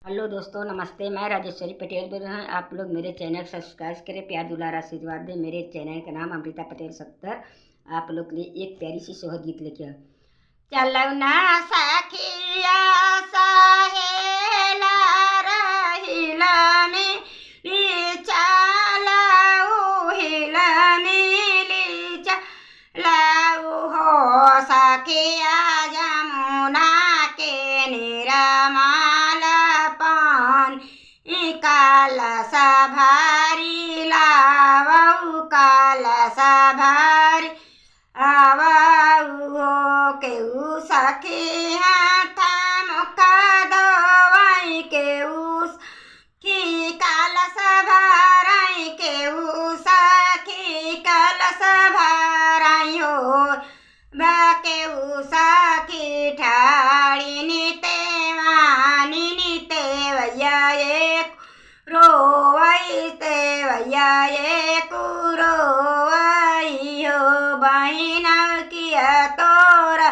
Hello दोस्तों, नमस्ते। मैं राजेश्वरी पटेल बोल रहा हूँ। आप लोग मेरे चैनल सब्सक्राइब करें, प्यार दुलार आशीर्वाद दें। मेरे चैनल का नाम अमृता पटेल 70। आप लोग के लिए एक प्यारी सी सोहर गीत लेके आओ। चलो ना सखिया सहेला रहिला में ली चलाऊ हिला में ली चलाऊ हो सखिया जमुना के निरमाल पान कालस भारी लावऊ कालस भारी आवऊ केऊ सखी हाथ मुखा दवाई केऊ की कालस भाराई केऊ सखी कालस भाराई हो केऊ सखी ठाड़ी नीते वानी नीते भैया एक रोवई ते भैया एक रोवई हो बहिना किया तोरा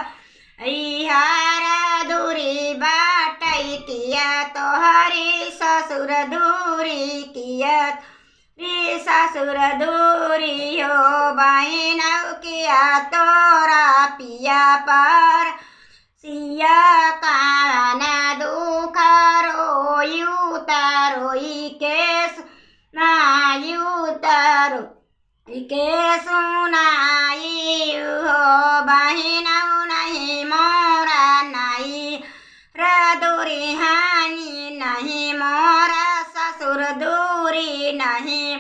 हारा दूरी बाटई किया तोहरी ससुर दूरी किया रे ससुर दूरी हो बहिना किया तोरा पिया पर सिया काना दुख रोयू तारोई केस नायू तारो के सुनाई हो बहिना नहीं मोरा नहीं दूरी हानि नहीं मोरा ससुर दूरी नहीं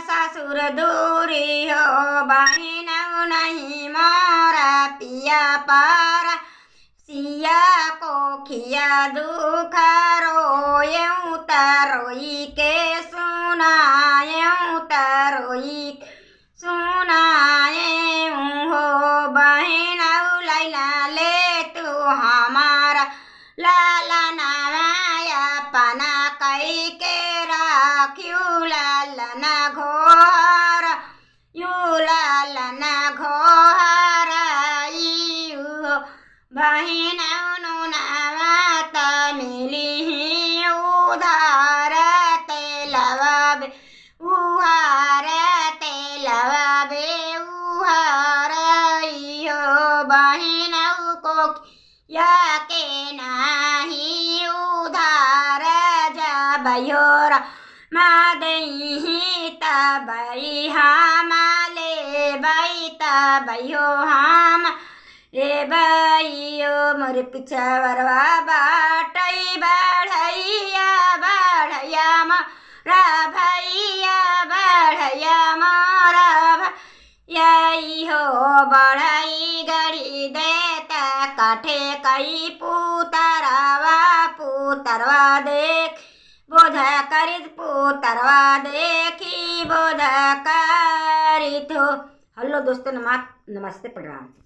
ससुर दूरी हो बहिना नहीं मोरा पिया पर सिया को खिया दुख रोयऊ तरोई के सुनायऊ तरोई सुनाए हो बहिना लैला ले तू हमारा लाला नवाया पना कई के राख्यू लालन घोर यू लालन घोर बहिना नवात मिली उधार तेलवाबे उहार तेलवाबे उहार बहिना को या के नाही उधार जबयोर मादही तबई हम ले बई तबयो हम ए बइयो मोर पिछवरवा बाटई बढ़ैया बढ़ैया मोरा भैया बढ़ैया मोरा यही हो बढ़ई गड़ी देता काठे कई पुतरवा पुतरवा देख बोध करित पुतरवा देखी बोध करित हो। हेलो दोस्तों, नमस्ते प्रणाम।